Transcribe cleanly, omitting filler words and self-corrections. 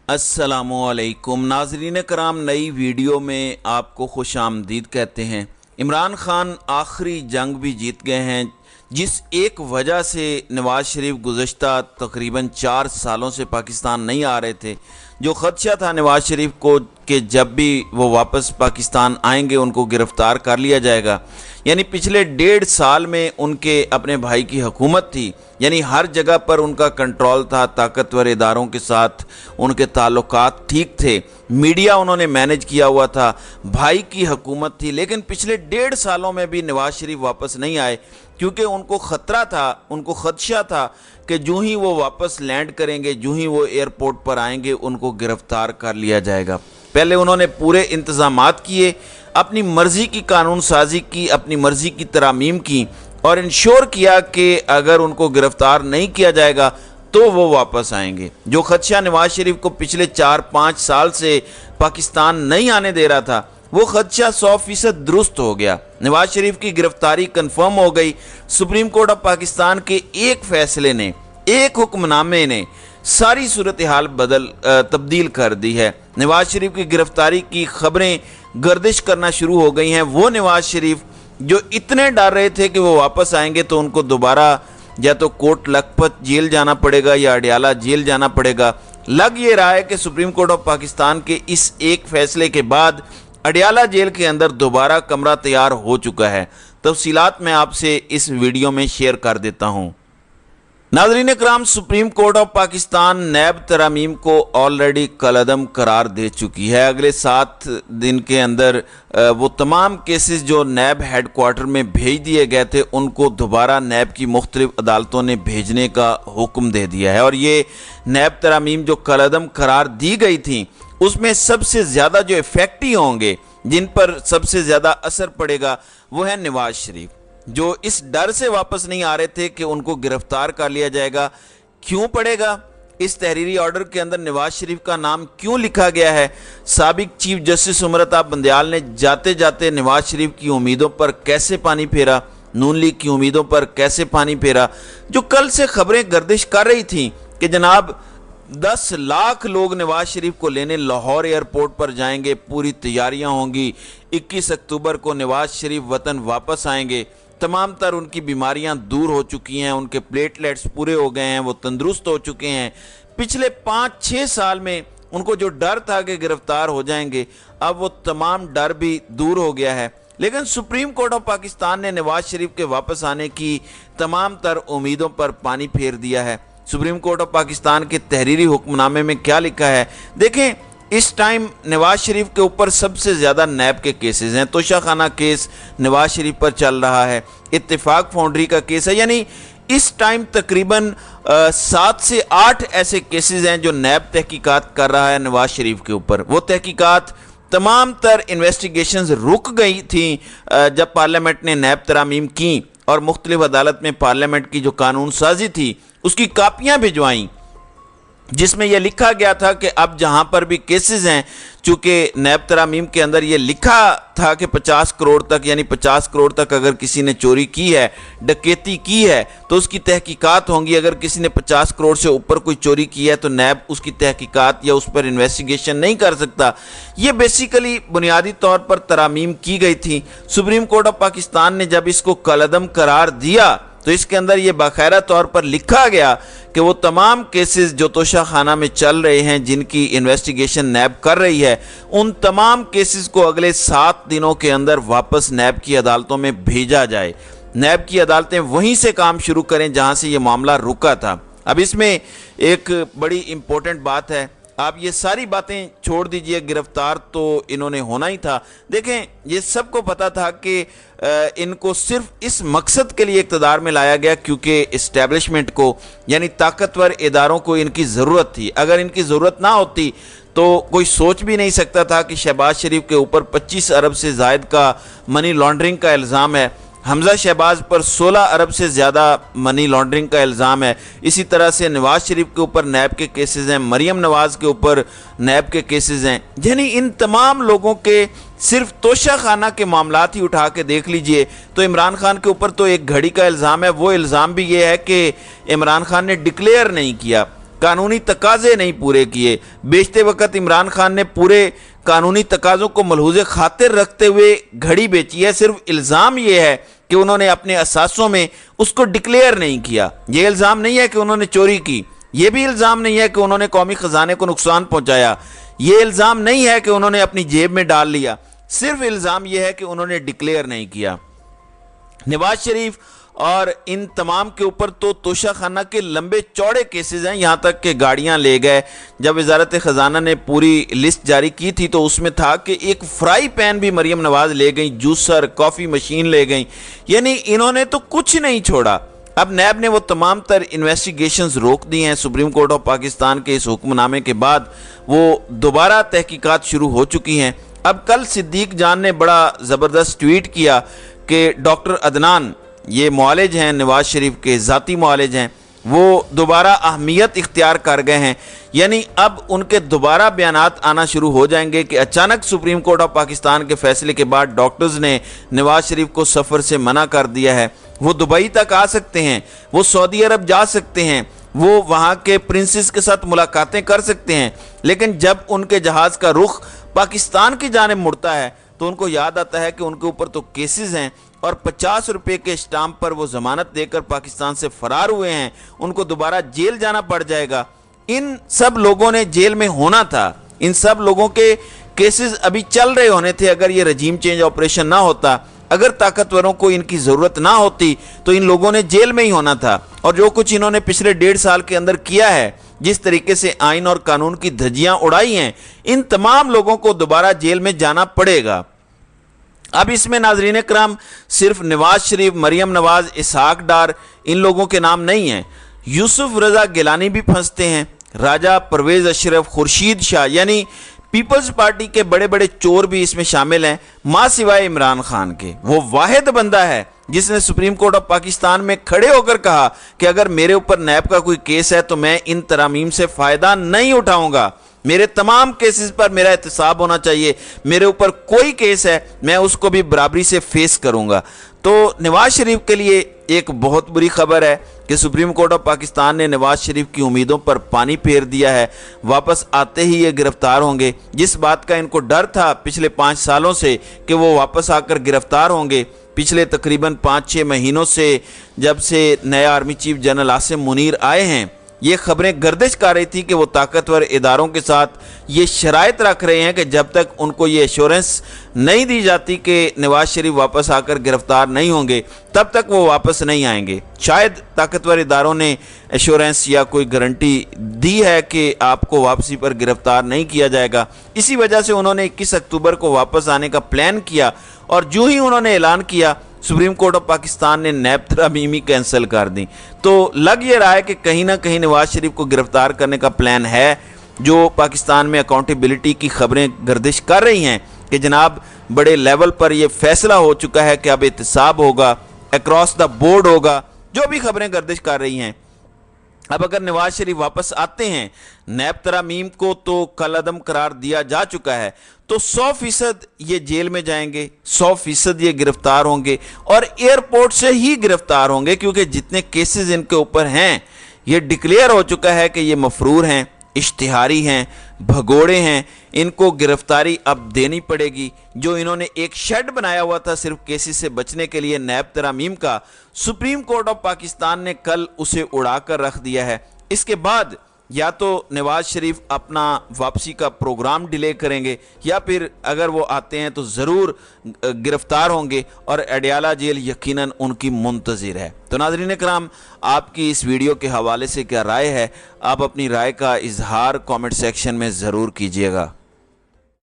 अस्सलामुअलैकुम नाजरीन कराम, नई वीडियो में आपको खुश आमदीद कहते हैं। इमरान खान आखिरी जंग भी जीत गए हैं, जिस एक वजह से नवाज़ शरीफ गुज़श्ता तकरीबन 4 सालों से पाकिस्तान नहीं आ रहे थे। जो ख़दशा था नवाज़ शरीफ को कि जब भी वो वापस पाकिस्तान आएंगे उनको गिरफ़्तार कर लिया जाएगा, यानी पिछले 1.5 साल में उनके अपने भाई की हुकूमत थी, यानी हर जगह पर उनका कंट्रोल था, ताकतवर इदारों के साथ उनके ताल्लुकात ठीक थे, मीडिया उन्होंने मैनेज किया हुआ था, भाई की हुकूमत थी। लेकिन पिछले 1.5 सालों में भी नवाज़ शरीफ वापस नहीं आए, क्योंकि उनको ख़तरा था, उनको ख़दशा था कि जो ही वो वापस लैंड करेंगे, जो ही वो एयरपोर्ट पर आएंगे, उनको गिरफ़्तार कर लिया जाएगा। पहले उन्होंने पूरे इंतज़ामात किए, अपनी मर्ज़ी की कानून साजी की, अपनी मर्ज़ी की तरामीम की और इंश्योर किया कि अगर उनको गिरफ़्तार नहीं किया जाएगा तो वो वापस आएंगे। जो ख़दशा नवाज़ शरीफ को पिछले 4-5 साल से पाकिस्तान नहीं आने दे रहा था, वो ख़दशा 100% दुरुस्त हो गया। नवाज़ शरीफ की गिरफ़्तारी कन्फर्म हो गई। सुप्रीम कोर्ट ऑफ पाकिस्तान के एक फ़ैसले ने, एक हुक्मनामे ने सारी सूरत हाल तब्दील कर दी है। नवाज़ शरीफ की गिरफ़्तारी की ख़बरें गर्दिश करना शुरू हो गई हैं। वो नवाज़ शरीफ जो इतने डर रहे थे कि वो वापस आएंगे तो उनको दोबारा या तो कोट लखपत जेल जाना पड़ेगा या अडियाला जेल जाना पड़ेगा। लग ये रहा है कि सुप्रीम कोर्ट ऑफ पाकिस्तान के इस एक फ़ैसले के बाद अडियाला जेल के अंदर दोबारा कमरा तैयार हो चुका है। तफसीलात मैं आपसे इस वीडियो में शेयर कर देता हूँ। नाज़रीन इकराम, सुप्रीम कोर्ट ऑफ पाकिस्तान नैब तरामीम को ऑलरेडी कलअदम करार दे चुकी है। अगले 7 दिन के अंदर वो तमाम केसेस जो नैब हेड क्वार्टर में भेज दिए गए थे उनको दोबारा नैब की मुख्तलिफ अदालतों ने भेजने का हुक्म दे दिया है। और ये नैब तरामीम जो कलअदम करार दी गई थी उसमें सबसे ज़्यादा जो इफ़ेक्टिव होंगे, जिन पर सबसे ज़्यादा असर पड़ेगा, वो है नवाज़ शरीफ, जो इस डर से वापस नहीं आ रहे थे कि उनको गिरफ्तार कर लिया जाएगा। क्यों पड़ेगा? इस तहरीरी ऑर्डर के अंदर नवाज शरीफ का नाम क्यों लिखा गया है? साबिक चीफ जस्टिस उमरताब बंदयाल ने जाते जाते नवाज शरीफ की उम्मीदों पर कैसे पानी फेरा, नून लीग की उम्मीदों पर कैसे पानी फेरा, जो कल से खबरें गर्दिश कर रही थी कि जनाब 10 लाख लोग नवाज शरीफ को लेने लाहौर एयरपोर्ट पर जाएंगे, पूरी तैयारियां होंगी, 21 अक्टूबर को नवाज शरीफ वतन वापस आएंगे, तमाम तर उनकी बीमारियां दूर हो चुकी हैं, उनके प्लेटलेट्स पूरे हो गए हैं, वो तंदुरुस्त हो चुके हैं। पिछले 5-6 साल में उनको जो डर था कि गिरफ्तार हो जाएंगे, अब वो तमाम डर भी दूर हो गया है। लेकिन सुप्रीम कोर्ट ऑफ पाकिस्तान ने नवाज शरीफ के वापस आने की तमाम तर उम्मीदों पर पानी फेर दिया है। सुप्रीम कोर्ट ऑफ पाकिस्तान के तहरीरी हुक्मनामे में क्या लिखा है देखें। इस टाइम नवाज शरीफ के ऊपर सबसे ज़्यादा नैब के केसेस हैं। तोशाखाना केस नवाज शरीफ पर चल रहा है, इत्तेफाक फाउंड्री का केस है, यानी इस टाइम तकरीबन 7 से 8 ऐसे केसेस हैं जो नैब तहकीकात कर रहा है नवाज शरीफ के ऊपर। वो तहकीकात तमाम तर इन्वेस्टिगेशंस रुक गई थी जब पार्लियामेंट ने नैब तरामीम की और मुख्तलिफ अदालत में पार्लियामेंट की जो कानून साजी थी उसकी कापियाँ भिजवाईं, जिसमें यह लिखा गया था कि अब जहां पर भी केसेस हैं, चूंकि नैब तरामीम के अंदर यह लिखा था कि 50 करोड़ तक, यानी 50 करोड़ तक अगर किसी ने चोरी की है, डकैती की है, तो उसकी तहकीकात होंगी। अगर किसी ने 50 करोड़ से ऊपर कोई चोरी की है तो नैब उसकी तहकीकात या उस पर इन्वेस्टिगेशन नहीं कर सकता। ये बेसिकली बुनियादी तौर पर तरामीम की गई थी। सुप्रीम कोर्ट ऑफ पाकिस्तान ने जब इसको कलअदम करार दिया तो इसके अंदर ये बाकायदा तौर पर लिखा गया कि वो तमाम केसेस जो तोशाखाना में चल रहे हैं, जिनकी इन्वेस्टिगेशन नैब कर रही है, उन तमाम केसेस को अगले 7 दिनों के अंदर वापस नैब की अदालतों में भेजा जाए। नैब की अदालतें वहीं से काम शुरू करें जहां से ये मामला रुका था। अब इसमें एक बड़ी इंपॉर्टेंट बात है, आप ये सारी बातें छोड़ दीजिए, गिरफ्तार तो इन्होंने होना ही था। देखें, ये सबको पता था कि इनको सिर्फ इस मकसद के लिए इक़्तिदार में लाया गया क्योंकि इस्टेब्लिशमेंट को, यानी ताकतवर इदारों को इनकी ज़रूरत थी। अगर इनकी ज़रूरत ना होती तो कोई सोच भी नहीं सकता था कि शहबाज शरीफ के ऊपर 25 अरब से ज़ायद का मनी लॉन्ड्रिंग का इल्ज़ाम है, हमजा शहबाज पर 16 अरब से ज़्यादा मनी लॉन्ड्रिंग का इल्ज़ाम है। इसी तरह से नवाज़ शरीफ के ऊपर नैब के केसेस हैं, मरियम नवाज़ के ऊपर नैब के केसेस हैं। यानी इन तमाम लोगों के सिर्फ तोशाखाना के मामलात ही उठा के देख लीजिए तो इमरान खान के ऊपर तो एक घड़ी का इल्ज़ाम है। वो इल्ज़ाम भी ये है कि इमरान खान ने डिक्लेयर नहीं किया। कानूनी तकाजे नहीं पूरे किए। बेचते वक्त इमरान खान ने पूरे कानूनी तकाज़ों को मलहूज़े खातिर रखते हुए घड़ी बेची है। सिर्फ इल्ज़ाम ये है कि उन्होंने अपने असासों में उसको डिक्लेयर नहीं किया। ये इल्ज़ाम नहीं है कि उन्होंने चोरी की, ये भी इल्ज़ाम नहीं है कि उन्होंने कौमी ख़जाने को नुकसान पहुंचाया, ये इल्ज़ाम नहीं है कि उन्होंने अपनी जेब में डाल लिया। सिर्फ इल्ज़ाम यह है कि उन्होंने डिक्लेयर नहीं किया। नवाज शरीफ और इन तमाम के ऊपर तो तोशाखाना के लंबे चौड़े केसेस हैं, यहाँ तक कि गाड़ियाँ ले गए। जब वजारत ख़जाना ने पूरी लिस्ट जारी की थी तो उसमें था कि एक फ्राई पैन भी मरीम नवाज ले गई, जूसर, कॉफ़ी मशीन ले गई, यानी इन्होंने तो कुछ नहीं छोड़ा। अब नैब ने वो तमाम तर इन्वेस्टिगेशंस रोक दी हैं। सुप्रीम कोर्ट ऑफ पाकिस्तान के इस हुक्मनामे के बाद वो दोबारा तहकीकात शुरू हो चुकी हैं। अब कल सिद्दीक जान ने बड़ा ज़बरदस्त ट्वीट किया कि डॉक्टर अदनान, ये मुआलिज हैं, नवाज शरीफ के ज़ाती मुआलिज हैं, वो दोबारा अहमियत इख्तियार कर गए हैं। यानी अब उनके दोबारा बयानात आना शुरू हो जाएंगे कि अचानक सुप्रीम कोर्ट ऑफ पाकिस्तान के फैसले के बाद डॉक्टर्स ने नवाज शरीफ को सफ़र से मना कर दिया है। वो दुबई तक आ सकते हैं, वो सऊदी अरब जा सकते हैं, वो वहाँ के प्रिंसेस के साथ मुलाकातें कर सकते हैं, लेकिन जब उनके जहाज़ का रुख पाकिस्तान की जानिब मुड़ता है तो उनको याद आता है कि उनके ऊपर तो केसेस हैं और 50 रुपये के स्टाम्प पर वो ज़मानत देकर पाकिस्तान से फ़रार हुए हैं, उनको दोबारा जेल जाना पड़ जाएगा। इन सब लोगों ने जेल में होना था, इन सब लोगों के केसेस अभी चल रहे होने थे अगर ये रजीम चेंज ऑपरेशन ना होता। अगर ताकतवरों को इनकी ज़रूरत ना होती तो इन लोगों ने जेल में ही होना था। और जो कुछ इन्होंने पिछले 1.5 साल के अंदर किया है, जिस तरीके से आइन और कानून की धज्जियां उड़ाई हैं, इन तमाम लोगों को दोबारा जेल में जाना पड़ेगा। अब इसमें नाज़रीन कराम सिर्फ नवाज शरीफ, मरियम नवाज, इसहाक डार, इन लोगों के नाम नहीं हैं, यूसुफ रज़ा गिलानी भी फंसते हैं, राजा परवेज़ अशरफ, खुर्शीद शाह, यानी पीपल्स पार्टी के बड़े बड़े चोर भी इसमें शामिल हैं, मां सिवाय इमरान खान के। वो वाहिद बंदा है जिसने सुप्रीम कोर्ट ऑफ पाकिस्तान में खड़े होकर कहा कि अगर मेरे ऊपर नैब का कोई केस है तो मैं इन तरामीम से फ़ायदा नहीं उठाऊंगा, मेरे तमाम केसेस पर मेरा एहतसाब होना चाहिए, मेरे ऊपर कोई केस है मैं उसको भी बराबरी से फेस करूंगा। तो नवाज शरीफ के लिए एक बहुत बुरी खबर है कि सुप्रीम कोर्ट ऑफ पाकिस्तान ने नवाज शरीफ की उम्मीदों पर पानी फेर दिया है। वापस आते ही ये गिरफ्तार होंगे। जिस बात का इनको डर था पिछले 5 सालों से कि वो वापस आकर गिरफ्तार होंगे, पिछले तकरीबन 5-6 महीनों से जब से नए army chief general Asim Munir आए हैं, ये खबरें गर्दिश कर रही थी कि वो ताकतवर इदारों के साथ ये शराइत रख रहे हैं कि जब तक उनको ये एश्योरेंस नहीं दी जाती कि नवाज शरीफ वापस आकर गिरफ्तार नहीं होंगे, तब तक वो वापस नहीं आएंगे। शायद ताकतवर इदारों ने एश्योरेंस या कोई गारंटी दी है कि आपको वापसी पर गिरफ्तार नहीं किया जाएगा। इसी वजह से उन्होंने 21 अक्टूबर को वापस आने का प्लान किया और जो ही उन्होंने ऐलान किया सुप्रीम कोर्ट ऑफ पाकिस्तान ने नैब तरामीमी कैंसिल कर दी। तो लग ये रहा है कि कहीं ना कहीं नवाज शरीफ को गिरफ्तार करने का प्लान है। जो पाकिस्तान में अकाउंटेबिलिटी की खबरें गर्दिश कर रही हैं कि जनाब बड़े लेवल पर यह फैसला हो चुका है कि अब एहतसाब होगा, अक्रॉस द बोर्ड होगा, जो भी खबरें गर्दिश कर रही हैं। अब अगर नवाज शरीफ वापस आते हैं, नैब तरामीम को तो कलअदम करार दिया जा चुका है, तो 100% ये जेल में जाएंगे, 100% ये गिरफ्तार होंगे और एयरपोर्ट से ही गिरफ्तार होंगे, क्योंकि जितने केसेस इनके ऊपर हैं ये डिक्लेयर हो चुका है कि ये मफरूर हैं, इश्तिहारी हैं, भगोड़े हैं। इनको गिरफ्तारी अब देनी पड़ेगी। जो इन्होंने एक शेड बनाया हुआ था सिर्फ केसेस से बचने के लिए नैब तरामीम का, सुप्रीम कोर्ट ऑफ पाकिस्तान ने कल उसे उड़ा कर रख दिया है। इसके बाद या तो नवाज शरीफ अपना वापसी का प्रोग्राम डिले करेंगे या फिर अगर वो आते हैं तो ज़रूर गिरफ्तार होंगे और अडयाला जेल यकीनन उनकी मुंतज़िर है। तो नाज़रीन कराम, आपकी इस वीडियो के हवाले से क्या राय है? आप अपनी राय का इजहार कमेंट सेक्शन में ज़रूर कीजिएगा।